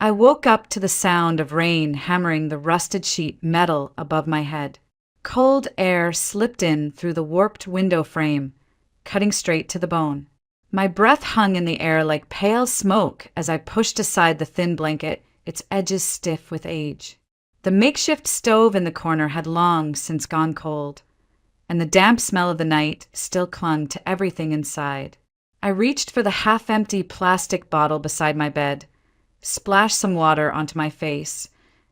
I woke up to the sound of rain hammering the rusted sheet metal above my head. Cold air slipped in through the warped window frame, cutting straight to the bone. My breath hung in the air like pale smoke as I pushed aside the thin blanket, its edges stiff with age. The makeshift stove in the corner had long since gone cold, and the damp smell of the night still clung to everything inside. I reached for the half-empty plastic bottle beside my bed, splashed some water onto my face,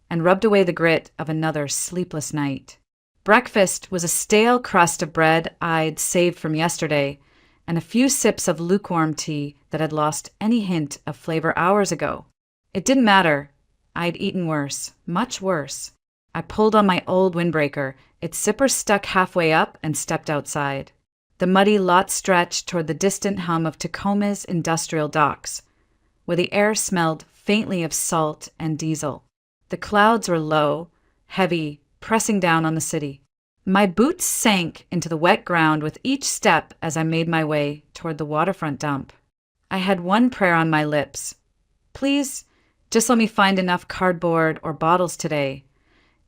and rubbed away the grit of another sleepless night. Breakfast was a stale crust of bread I'd saved from yesterday, and a few sips of lukewarm tea that had lost any hint of flavor hours ago. It didn't matter. I'd eaten worse, much worse. I pulled on my old windbreaker, its zipper stuck halfway up, and stepped outside. The muddy lot stretched toward the distant hum of Tacoma's industrial docks, where the air smelled faintly of salt and diesel. The clouds were low, heavy, pressing down on the city. My boots sank into the wet ground with each step as I made my way toward the waterfront dump. I had one prayer on my lips. Please, just let me find enough cardboard or bottles today.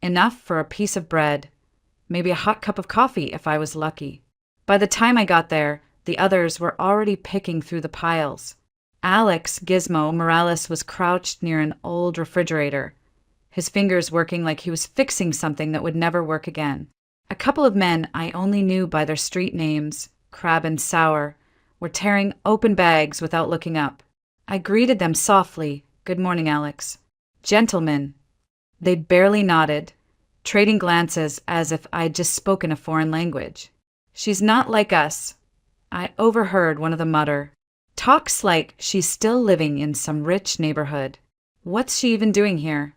Enough for a piece of bread. Maybe a hot cup of coffee if I was lucky. By the time I got there, the others were already picking through the piles. Alex Gizmo Morales was crouched near an old refrigerator, his fingers working like he was fixing something that would never work again. A couple of men I only knew by their street names, Crab and Sour, were tearing open bags without looking up. I greeted them softly. Good morning, Alex. Gentlemen. They'd barely nodded, trading glances as if I'd just spoken a foreign language. She's not like us. I overheard one of them mutter. Talks like she's still living in some rich neighborhood. What's she even doing here?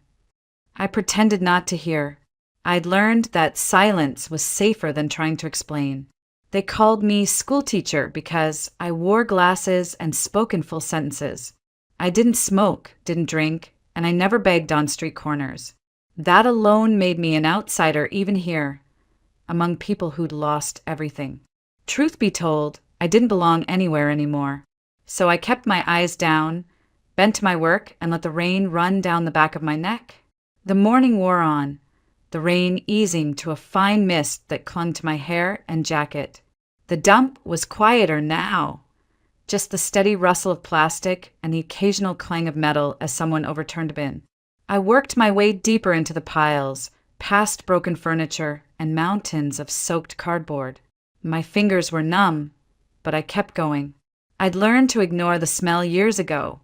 I pretended not to hear. I'd learned that silence was safer than trying to explain. They called me schoolteacher because I wore glasses and spoke in full sentences. I didn't smoke, didn't drink, and I never begged on street corners. That alone made me an outsider even here, among people who'd lost everything. Truth be told, I didn't belong anywhere anymore. So I kept my eyes down, bent to my work, and let the rain run down the back of my neck. The morning wore on, the rain easing to a fine mist that clung to my hair and jacket. The dump was quieter now, just the steady rustle of plastic and the occasional clang of metal as someone overturned a bin. I worked my way deeper into the piles, past broken furniture and mountains of soaked cardboard. My fingers were numb, but I kept going. I'd learned to ignore the smell years ago,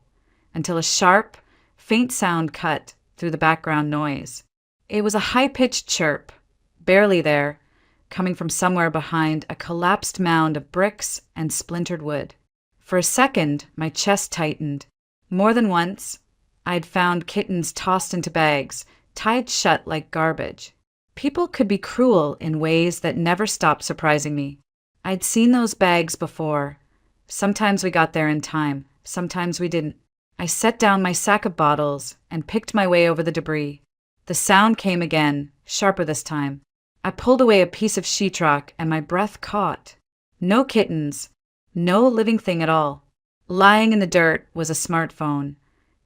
until a sharp, faint sound cut through the background noise. It was a high-pitched chirp, barely there, coming from somewhere behind a collapsed mound of bricks and splintered wood. For a second, my chest tightened. More than once, I'd found kittens tossed into bags, tied shut like garbage. People could be cruel in ways that never stopped surprising me. I'd seen those bags before. Sometimes we got there in time, sometimes we didn't. I set down my sack of bottles and picked my way over the debris. The sound came again, sharper this time. I pulled away a piece of sheetrock and my breath caught. No kittens, no living thing at all. Lying in the dirt was a smartphone,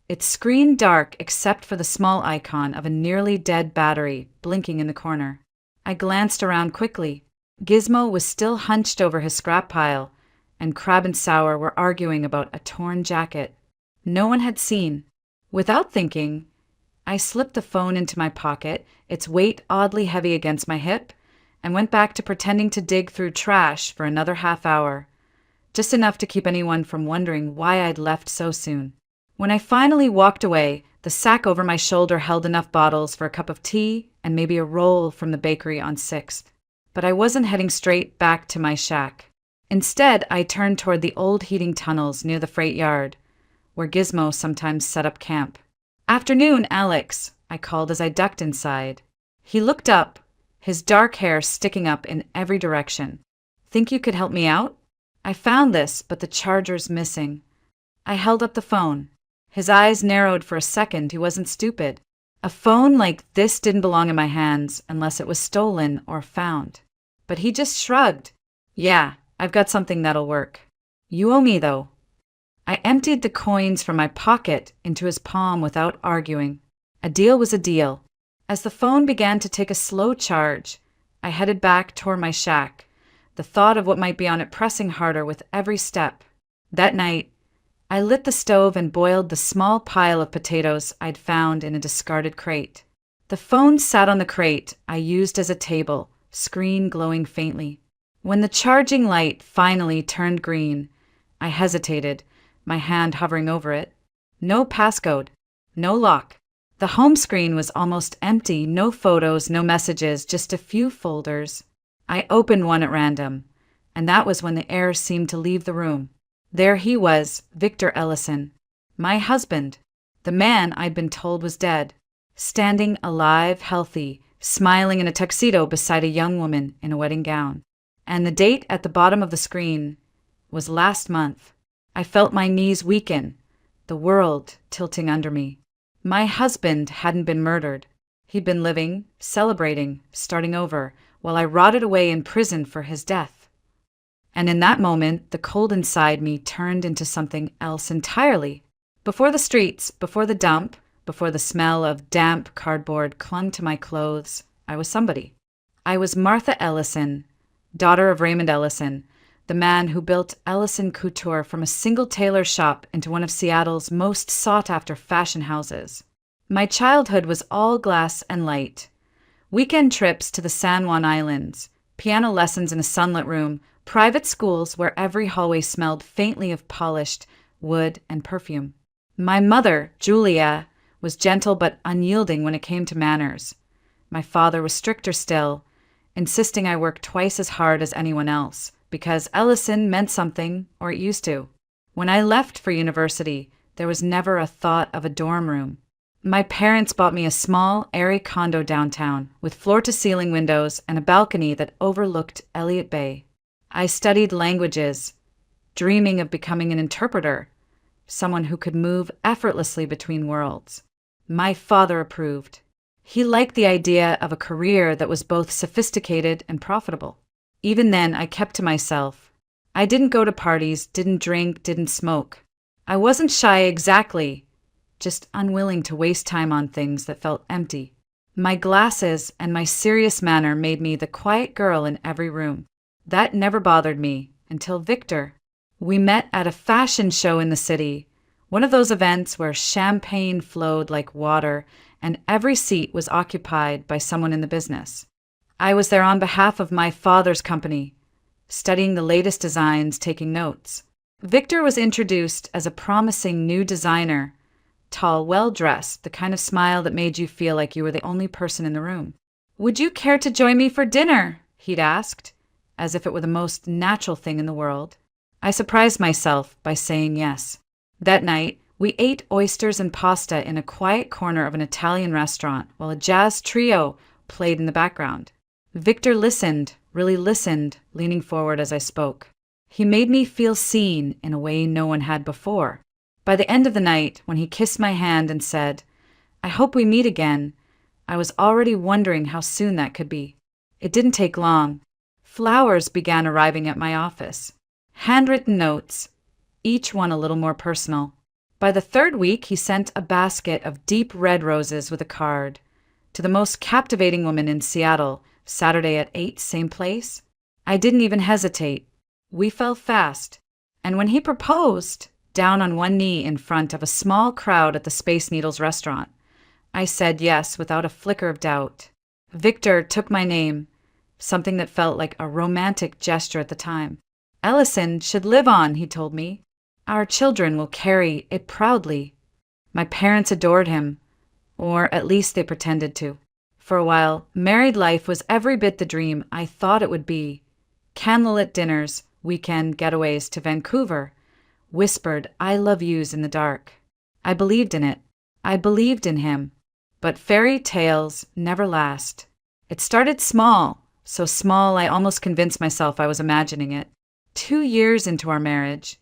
its screen dark except for the small icon of a nearly dead battery blinking in the corner. I glanced around quickly. Gizmo was still hunched over his scrap pile, and Crab and Sour were arguing about a torn jacket. No one had seen. Without thinking, I slipped the phone into my pocket, its weight oddly heavy against my hip, and went back to pretending to dig through trash for another half hour, just enough to keep anyone from wondering why I'd left so soon. When I finally walked away, the sack over my shoulder held enough bottles for a cup of tea and maybe a roll from the bakery on 6th. But I wasn't heading straight back to my shack. Instead, I turned toward the old heating tunnels near the freight yard, where Gizmo sometimes set up camp. "Afternoon, Alex," I called as I ducked inside. He looked up, his dark hair sticking up in every direction. "Think you could help me out? I found this, but the charger's missing." I held up the phone. His eyes narrowed for a second. He wasn't stupid. A phone like this didn't belong in my hands unless it was stolen or found. But he just shrugged. "Yeah, I've got something that'll work. You owe me, though." I emptied the coins from my pocket into his palm without arguing. A deal was a deal. As the phone began to take a slow charge, I headed back toward my shack, the thought of what might be on it pressing harder with every step. That night, I lit the stove and boiled the small pile of potatoes I'd found in a discarded crate. The phone sat on the crate I used as a table, screen glowing faintly. When the charging light finally turned green, I hesitated, my hand hovering over it. No passcode, no lock. The home screen was almost empty, no photos, no messages, just a few folders. I opened one at random, and that was when the air seemed to leave the room. There he was, Victor Ellison, my husband, the man I'd been told was dead, standing alive, healthy, smiling in a tuxedo beside a young woman in a wedding gown. And the date at the bottom of the screen was last month. I felt my knees weaken, the world tilting under me. My husband hadn't been murdered. He'd been living, celebrating, starting over, while I rotted away in prison for his death. And in that moment, the cold inside me turned into something else entirely. Before the streets, before the dump, before the smell of damp cardboard clung to my clothes, I was somebody. I was Martha Ellison, daughter of Raymond Ellison, the man who built Ellison Couture from a single tailor shop into one of Seattle's most sought-after fashion houses. My childhood was all glass and light. Weekend trips to the San Juan Islands, piano lessons in a sunlit room, private schools where every hallway smelled faintly of polished wood and perfume. My mother, Julia, was gentle but unyielding when it came to manners. My father was stricter still, insisting I work twice as hard as anyone else, because Ellison meant something, or it used to. When I left for university, there was never a thought of a dorm room. My parents bought me a small, airy condo downtown, with floor-to-ceiling windows and a balcony that overlooked Elliott Bay. I studied languages, dreaming of becoming an interpreter, someone who could move effortlessly between worlds. My father approved. He liked the idea of a career that was both sophisticated and profitable. Even then, I kept to myself. I didn't go to parties, didn't drink, didn't smoke. I wasn't shy exactly, just unwilling to waste time on things that felt empty. My glasses and my serious manner made me the quiet girl in every room. That never bothered me until Victor. We met at a fashion show in the city, one of those events where champagne flowed like water and every seat was occupied by someone in the business. I was there on behalf of my father's company, studying the latest designs, taking notes. Victor was introduced as a promising new designer, tall, well-dressed, the kind of smile that made you feel like you were the only person in the room. "Would you care to join me for dinner?" he'd asked, as if it were the most natural thing in the world. I surprised myself by saying yes. That night, we ate oysters and pasta in a quiet corner of an Italian restaurant while a jazz trio played in the background. Victor listened, really listened, leaning forward as I spoke. He made me feel seen in a way no one had before. By the end of the night, when he kissed my hand and said, "I hope we meet again," I was already wondering how soon that could be. It didn't take long. Flowers began arriving at my office. Handwritten notes, each one a little more personal. By the third week, he sent a basket of deep red roses with a card. "To the most captivating woman in Seattle, Saturday at 8, same place." I didn't even hesitate. We fell fast. And when he proposed, down on one knee in front of a small crowd at the Space Needles restaurant, I said yes without a flicker of doubt. Victor took my name, something that felt like a romantic gesture at the time. "Ellison should live on," he told me. "Our children will carry it proudly." My parents adored him, or at least they pretended to. For a while, married life was every bit the dream I thought it would be. Candlelit dinners, weekend getaways to Vancouver, whispered "I love yous" in the dark. I believed in it. I believed in him. But fairy tales never last. It started small, so small I almost convinced myself I was imagining it. 2 years into our marriage,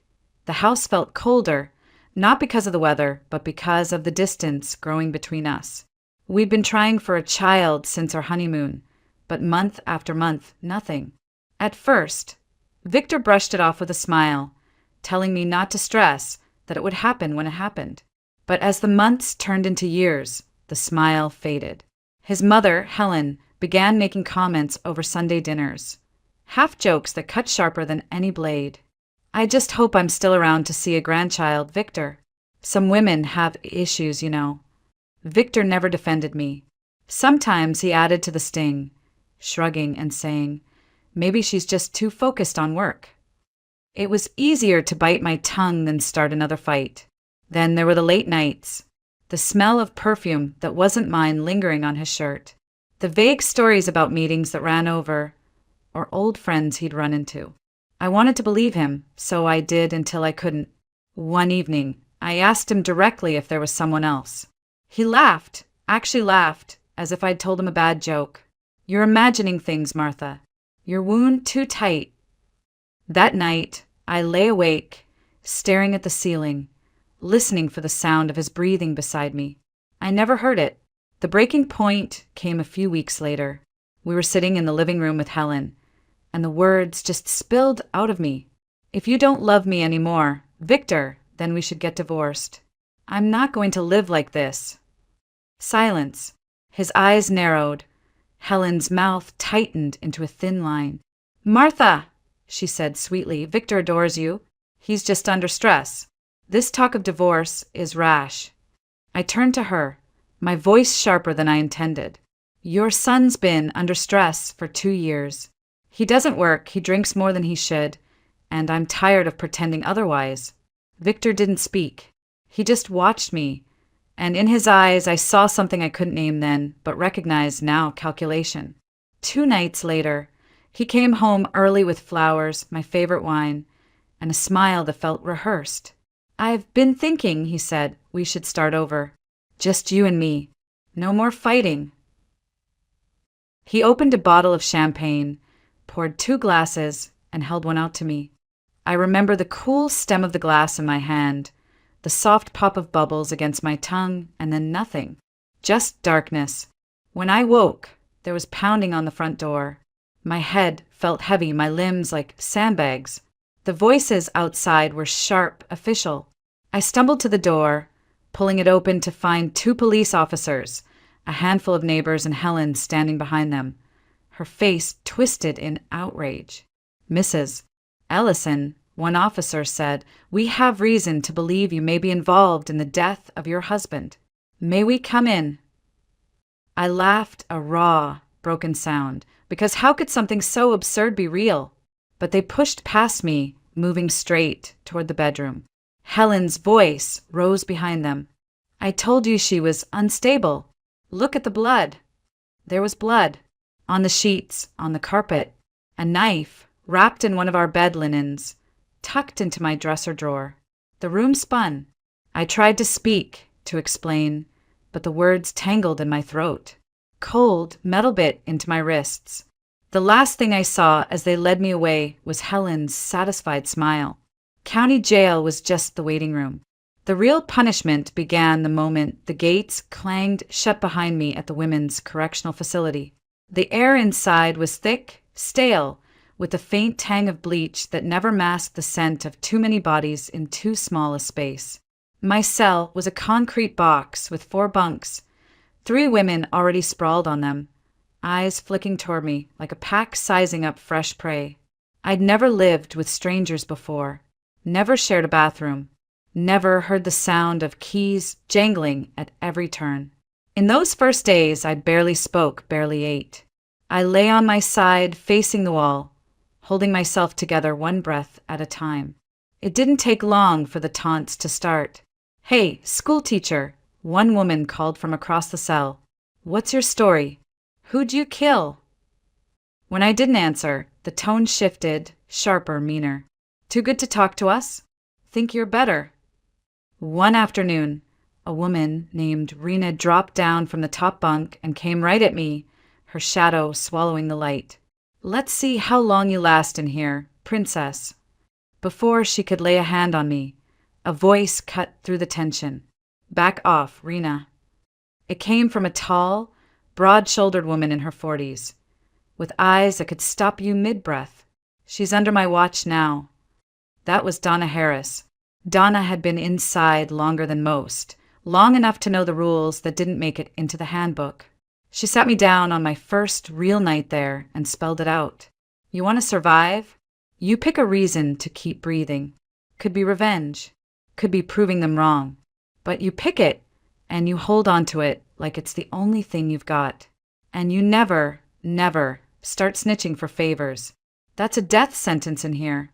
the house felt colder, not because of the weather, but because of the distance growing between us. We'd been trying for a child since our honeymoon, but month after month, nothing. At first, Victor brushed it off with a smile, telling me not to stress, that it would happen when it happened. But as the months turned into years, the smile faded. His mother, Helen, began making comments over Sunday dinners. Half jokes that cut sharper than any blade. I just hope I'm still around to see a grandchild, Victor. Some women have issues, you know. Victor never defended me. Sometimes he added to the sting, shrugging and saying, maybe she's just too focused on work. It was easier to bite my tongue than start another fight. Then there were the late nights, the smell of perfume that wasn't mine lingering on his shirt, the vague stories about meetings that ran over, or old friends he'd run into. I wanted to believe him, so I did until I couldn't. One evening, I asked him directly if there was someone else. He laughed, actually laughed, as if I'd told him a bad joke. You're imagining things, Martha. Your wound too tight. That night, I lay awake, staring at the ceiling, listening for the sound of his breathing beside me. I never heard it. The breaking point came a few weeks later. We were sitting in the living room with Helen, and the words just spilled out of me. If you don't love me anymore, Victor, then we should get divorced. I'm not going to live like this. Silence. His eyes narrowed. Helen's mouth tightened into a thin line. Martha, she said sweetly, Victor adores you. He's just under stress. This talk of divorce is rash. I turned to her, my voice sharper than I intended. Your son's been under stress for 2 years. He doesn't work, he drinks more than he should, and I'm tired of pretending otherwise. Victor didn't speak. He just watched me, and in his eyes I saw something I couldn't name then, but recognized now, calculation. 2 nights later, he came home early with flowers, my favorite wine, and a smile that felt rehearsed. I've been thinking, he said, we should start over. Just you and me. No more fighting. He opened a bottle of champagne, poured 2 glasses, and held one out to me. I remember the cool stem of the glass in my hand, the soft pop of bubbles against my tongue, and then nothing. Just darkness. When I woke, there was pounding on the front door. My head felt heavy, my limbs like sandbags. The voices outside were sharp, official. I stumbled to the door, pulling it open to find 2 police officers, a handful of neighbors, and Helen standing behind them, her face twisted in outrage. Mrs. Ellison, one officer said, we have reason to believe you may be involved in the death of your husband. May we come in? I laughed a raw, broken sound, because how could something so absurd be real? But they pushed past me, moving straight toward the bedroom. Helen's voice rose behind them. I told you she was unstable. Look at the blood. There was blood. On the sheets, on the carpet. A knife, wrapped in one of our bed linens, tucked into my dresser drawer. The room spun. I tried to speak, to explain, but the words tangled in my throat. Cold metal bit into my wrists. The last thing I saw as they led me away was Helen's satisfied smile. County jail was just the waiting room. The real punishment began the moment the gates clanged shut behind me at the women's correctional facility. The air inside was thick, stale, with a faint tang of bleach that never masked the scent of too many bodies in too small a space. My cell was a concrete box with 4 bunks, 3 women already sprawled on them, eyes flicking toward me like a pack sizing up fresh prey. I'd never lived with strangers before, never shared a bathroom, never heard the sound of keys jangling at every turn. In those first days, I barely spoke, barely ate. I lay on my side, facing the wall, holding myself together 1 breath at a time. It didn't take long for the taunts to start. Hey, school teacher, one woman called from across the cell. What's your story? Who'd you kill? When I didn't answer, the tone shifted, sharper, meaner. Too good to talk to us? Think you're better. One afternoon, a woman named Rena dropped down from the top bunk and came right at me, her shadow swallowing the light. Let's see how long you last in here, princess. Before she could lay a hand on me, a voice cut through the tension. Back off, Rena. It came from a tall, broad-shouldered woman in her 40s, with eyes that could stop you mid-breath. She's under my watch now. That was Donna Harris, Donna had been inside longer than most, long enough to know the rules that didn't make it into the handbook. She sat me down on my first real night there and spelled it out. You want to survive? You pick a reason to keep breathing. Could be revenge. Could be proving them wrong. But you pick it, and you hold on to it like it's the only thing you've got. And you never, never start snitching for favors. That's a death sentence in here.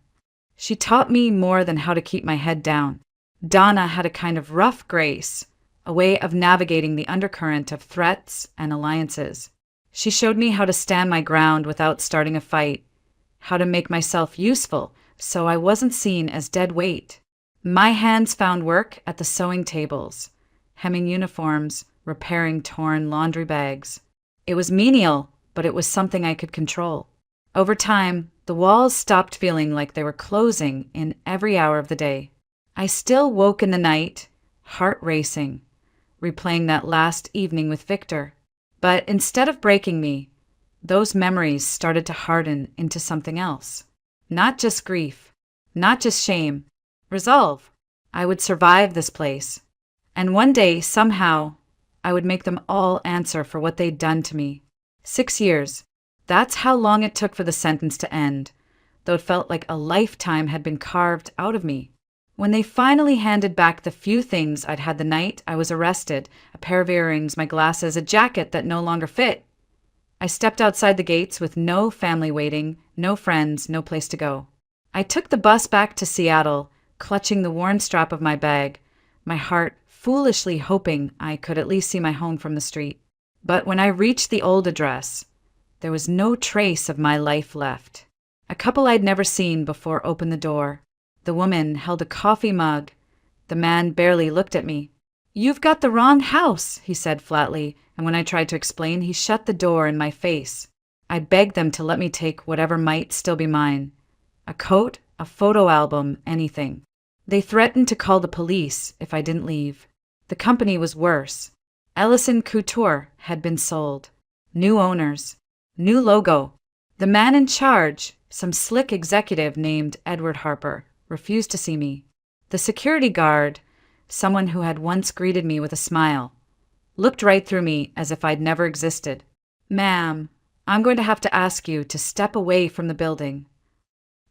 She taught me more than how to keep my head down. Donna had a kind of rough grace, a way of navigating the undercurrent of threats and alliances. She showed me how to stand my ground without starting a fight, how to make myself useful so I wasn't seen as dead weight. My hands found work at the sewing tables, hemming uniforms, repairing torn laundry bags. It was menial, but it was something I could control. Over time, the walls stopped feeling like they were closing in every hour of the day. I still woke in the night, heart racing, replaying that last evening with Victor. But instead of breaking me, those memories started to harden into something else. Not just grief, not just shame, resolve. I would survive this place. And one day, somehow, I would make them all answer for what they'd done to me. 6 years. That's how long it took for the sentence to end, though it felt like a lifetime had been carved out of me. When they finally handed back the few things I'd had the night I was arrested, a pair of earrings, my glasses, a jacket that no longer fit, I stepped outside the gates with no family waiting, no friends, no place to go. I took the bus back to Seattle, clutching the worn strap of my bag, my heart foolishly hoping I could at least see my home from the street. But when I reached the old address, there was no trace of my life left. A couple I'd never seen before opened the door. The woman held a coffee mug. The man barely looked at me. "You've got the wrong house," he said flatly, and when I tried to explain, he shut the door in my face. I begged them to let me take whatever might still be mine. A coat, a photo album, anything. They threatened to call the police if I didn't leave. The company was worse. Ellison Couture had been sold. New owners. New logo. The man in charge, some slick executive named Edward Harper, refused to see me. The security guard, someone who had once greeted me with a smile, looked right through me as if I'd never existed. "Ma'am, I'm going to have to ask you to step away from the building."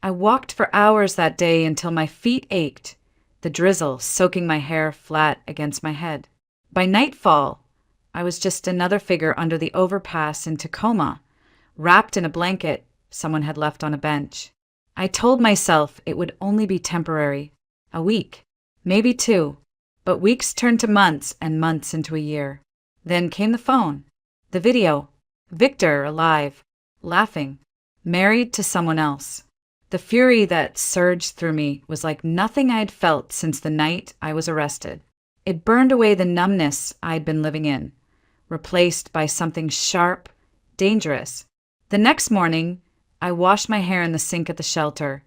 I walked for hours that day until my feet ached, the drizzle soaking my hair flat against my head. By nightfall, I was just another figure under the overpass in Tacoma, wrapped in a blanket someone had left on a bench. I told myself it would only be temporary, a week, maybe 2, but weeks turned to months and months into a year. Then came the phone, the video, Victor alive, laughing, married to someone else. The fury that surged through me was like nothing I'd felt since the night I was arrested. It burned away the numbness I'd been living in, replaced by something sharp, dangerous. The next morning, I washed my hair in the sink at the shelter,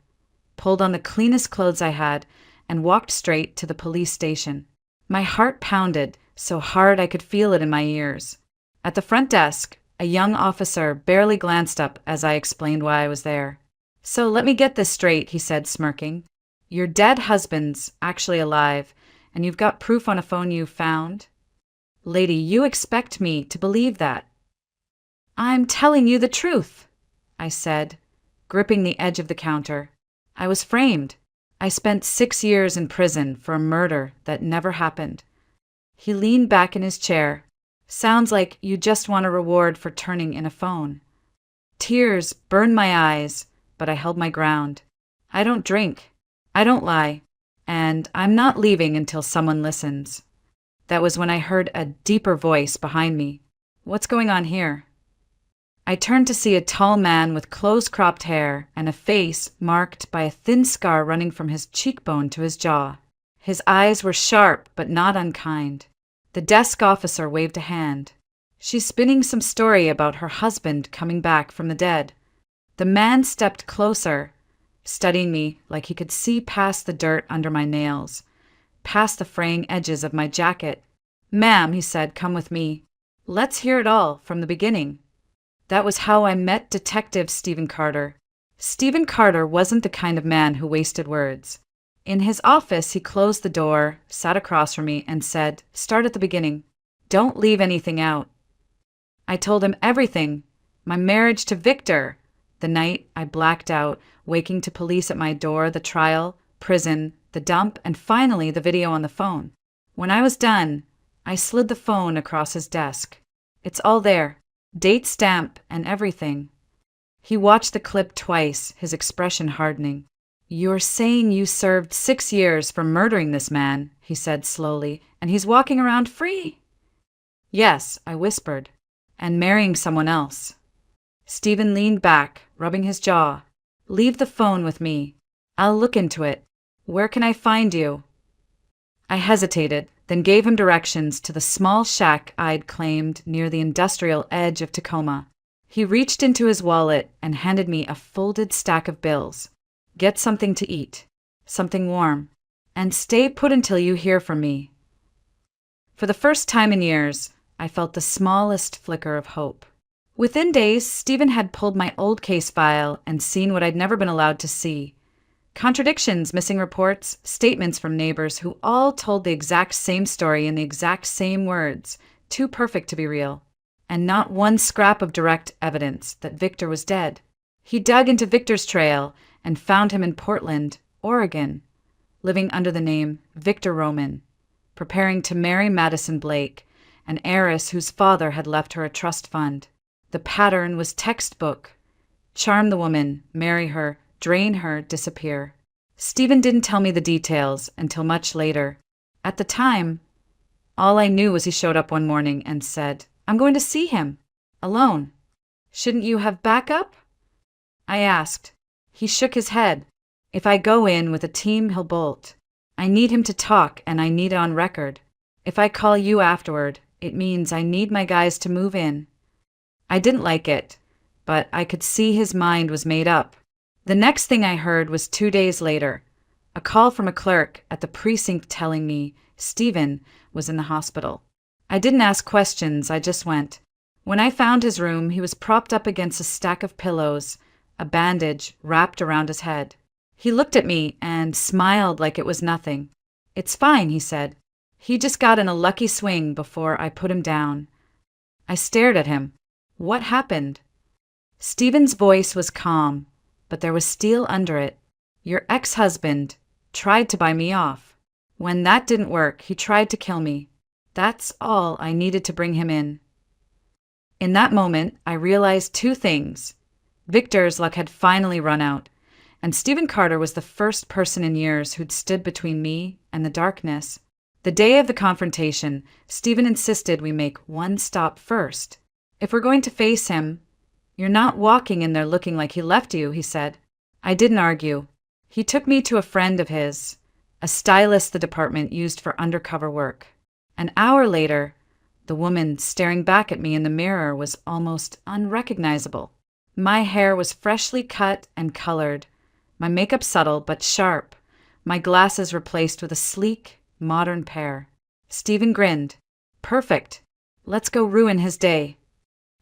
pulled on the cleanest clothes I had, and walked straight to the police station. My heart pounded so hard I could feel it in my ears. At the front desk, a young officer barely glanced up as I explained why I was there. "So let me get this straight," he said, smirking. "Your dead husband's actually alive, and you've got proof on a phone you found? Lady, you expect me to believe that?" "I'm telling you the truth," I said, gripping the edge of the counter. "I was framed. I spent 6 years in prison for a murder that never happened." He leaned back in his chair. "Sounds like you just want a reward for turning in a phone." Tears burned my eyes, but I held my ground. I don't drink. I don't lie. And I'm not leaving until someone listens. That was when I heard a deeper voice behind me. "What's going on here?" I turned to see a tall man with close-cropped hair and a face marked by a thin scar running from his cheekbone to his jaw. His eyes were sharp but not unkind. The desk officer waved a hand. "She's spinning some story about her husband coming back from the dead." The man stepped closer, studying me like he could see past the dirt under my nails, past the fraying edges of my jacket. "Ma'am," he said, "come with me. Let's hear it all from the beginning." That was how I met Detective Stephen Carter. Stephen Carter wasn't the kind of man who wasted words. In his office, he closed the door, sat across from me, and said, "Start at the beginning. Don't leave anything out." I told him everything. My marriage to Victor. The night I blacked out, waking to police at my door, the trial, prison, the dump, and finally the video on the phone. When I was done, I slid the phone across his desk. It's all there. Date stamp and everything. He watched the clip twice, his expression hardening. "You're saying you served 6 years for murdering this man," he said slowly, "and he's walking around free?" "Yes," I whispered, "and marrying someone else." Stephen leaned back, rubbing his jaw. "Leave the phone with me. I'll look into it. Where can I find you?" I hesitated, then gave him directions to the small shack I'd claimed near the industrial edge of Tacoma. He reached into his wallet and handed me a folded stack of bills. "Get something to eat, something warm, and stay put until you hear from me." For the first time in years, I felt the smallest flicker of hope. Within days, Stephen had pulled my old case file and seen what I'd never been allowed to see. Contradictions, missing reports, statements from neighbors who all told the exact same story in the exact same words, too perfect to be real. And not one scrap of direct evidence that Victor was dead. He dug into Victor's trail and found him in Portland, Oregon, living under the name Victor Roman, preparing to marry Madison Blake, an heiress whose father had left her a trust fund. The pattern was textbook. Charm the woman, marry her, drain her, disappear. Stephen didn't tell me the details until much later. At the time, all I knew was he showed up one morning and said, "I'm going to see him. Alone. Shouldn't you have backup?" I asked. He shook his head. "If I go in with a team, he'll bolt. I need him to talk, and I need it on record. If I call you afterward, it means I need my guys to move in." I didn't like it, but I could see his mind was made up. The next thing I heard was 2 days later, a call from a clerk at the precinct telling me Stephen was in the hospital. I didn't ask questions, I just went. When I found his room, he was propped up against a stack of pillows, a bandage wrapped around his head. He looked at me and smiled like it was nothing. "It's fine," he said. "He just got in a lucky swing before I put him down." I stared at him. What happened? Stephen's voice was calm, but there was steel under it. "Your ex-husband tried to buy me off. When that didn't work, he tried to kill me. That's all I needed to bring him in." In that moment, I realized 2 things. Victor's luck had finally run out, and Stephen Carter was the first person in years who'd stood between me and the darkness. The day of the confrontation, Stephen insisted we make one stop first. "If we're going to face him, you're not walking in there looking like he left you," he said. I didn't argue. He took me to a friend of his, a stylist the department used for undercover work. An hour later, the woman staring back at me in the mirror was almost unrecognizable. My hair was freshly cut and colored, my makeup subtle but sharp, my glasses replaced with a sleek, modern pair. Stephen grinned. "Perfect. Let's go ruin his day."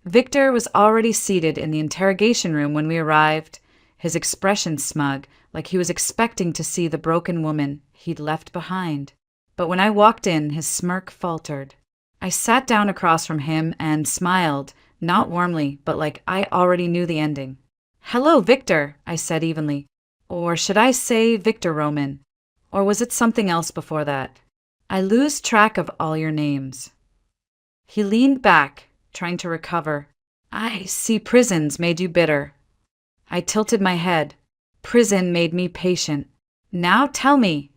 Victor was already seated in the interrogation room when we arrived, his expression smug, like he was expecting to see the broken woman he'd left behind. But when I walked in, his smirk faltered. I sat down across from him and smiled, not warmly, but like I already knew the ending. "Hello, Victor," I said evenly. Or should I say Victor Roman? Or was it something else before that? I lose track of all your names. He leaned back, trying to recover. "I see prisons made you bitter." I tilted my head. "Prison made me patient. Now tell me,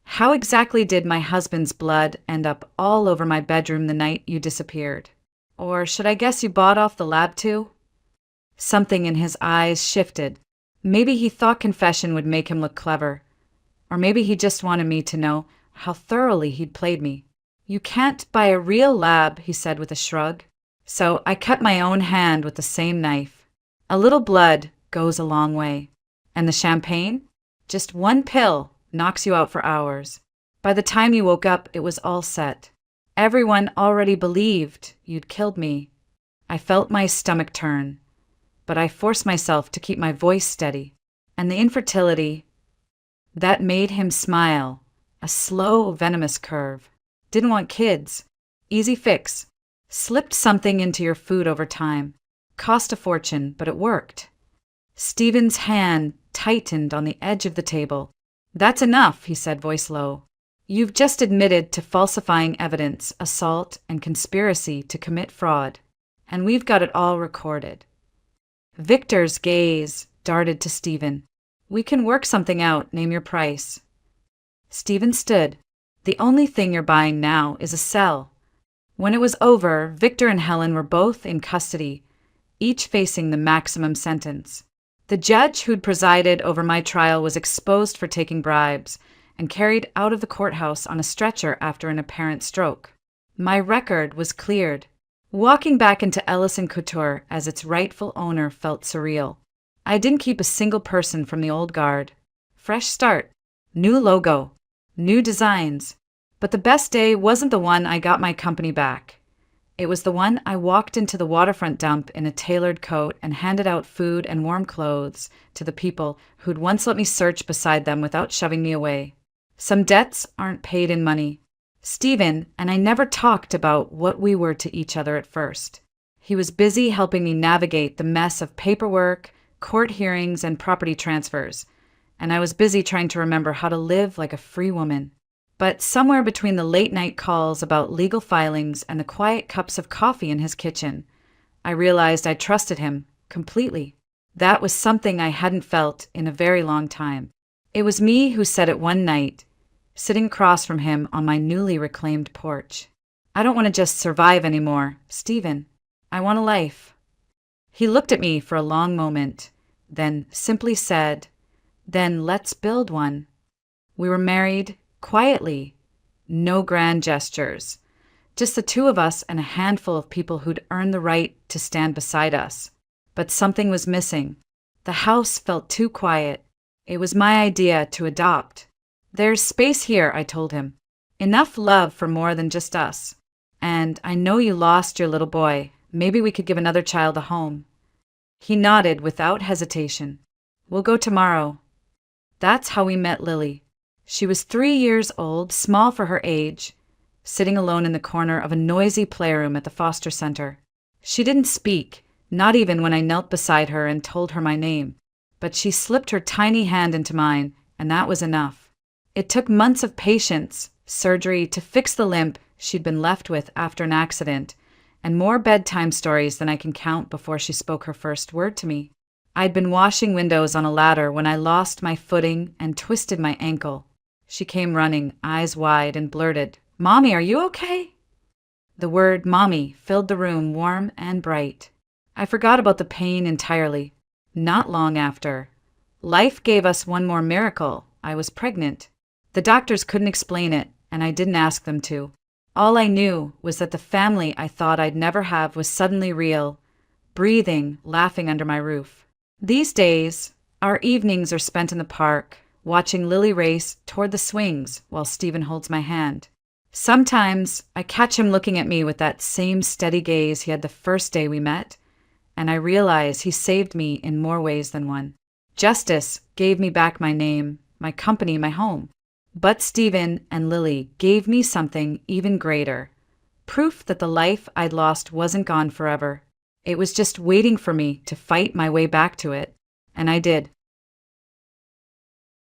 how exactly did my husband's blood end up all over my bedroom the night you disappeared? Or should I guess you bought off the lab too?" Something in his eyes shifted. Maybe he thought confession would make him look clever. Or maybe he just wanted me to know how thoroughly he'd played me. "You can't buy a real lab," he said with a shrug. So I cut my own hand with the same knife. A little blood goes a long way. And the champagne? Just one pill knocks you out for hours. By the time you woke up, it was all set. Everyone already believed you'd killed me. I felt my stomach turn, but I forced myself to keep my voice steady. And the infertility, That made him smile. A slow, venomous curve. Didn't want kids. Easy fix. Slipped something into your food over time. Cost a fortune, but it worked. Stephen's hand tightened on the edge of the table. That's enough, he said, voice low. You've just admitted to falsifying evidence, assault, and conspiracy to commit fraud. And we've got it all recorded. Victor's gaze darted to Stephen. We can work something out, name your price. Stephen stood. The only thing you're buying now is a cell. When it was over, Victor and Helen were both in custody, each facing the maximum sentence. The judge who'd presided over my trial was exposed for taking bribes and carried out of the courthouse on a stretcher after an apparent stroke. My record was cleared. Walking back into Ellison Couture as its rightful owner felt surreal. I didn't keep a single person from the old guard. Fresh start, new logo, new designs. But the best day wasn't the one I got my company back. It was the one I walked into the waterfront dump in a tailored coat and handed out food and warm clothes to the people who'd once let me search beside them without shoving me away. Some debts aren't paid in money. Stephen and I never talked about what we were to each other at first. He was busy helping me navigate the mess of paperwork, court hearings, and property transfers, and I was busy trying to remember how to live like a free woman. But somewhere between the late-night calls about legal filings and the quiet cups of coffee in his kitchen, I realized I trusted him completely. That was something I hadn't felt in a very long time. It was me who said it one night, sitting across from him on my newly reclaimed porch. I don't want to just survive anymore, Stephen. I want a life. He looked at me for a long moment, then simply said, Then let's build one. We were married quietly, no grand gestures, just the two of us and a handful of people who'd earned the right to stand beside us. But something was missing. The house felt too quiet. It was my idea to adopt. There's space here, I told him. Enough love for more than just us. And I know you lost your little boy. Maybe we could give another child a home. He nodded without hesitation. We'll go tomorrow. That's how we met Lily. She was 3 years old, small for her age, sitting alone in the corner of a noisy playroom at the foster center. She didn't speak, not even when I knelt beside her and told her my name, but she slipped her tiny hand into mine, and that was enough. It took months of patience, surgery to fix the limp she'd been left with after an accident, and more bedtime stories than I can count before she spoke her first word to me. I'd been washing windows on a ladder when I lost my footing and twisted my ankle. She came running, eyes wide, and blurted, Mommy, are you okay? The word Mommy filled the room warm and bright. I forgot about the pain entirely. Not long after. Life gave us one more miracle. I was pregnant. The doctors couldn't explain it, and I didn't ask them to. All I knew was that the family I thought I'd never have was suddenly real, breathing, laughing under my roof. These days, our evenings are spent in the park, watching Lily race toward the swings while Stephen holds my hand. Sometimes I catch him looking at me with that same steady gaze he had the first day we met, and I realize he saved me in more ways than one. Justice gave me back my name, my company, my home. But Stephen and Lily gave me something even greater. Proof that the life I'd lost wasn't gone forever. It was just waiting for me to fight my way back to it. And I did.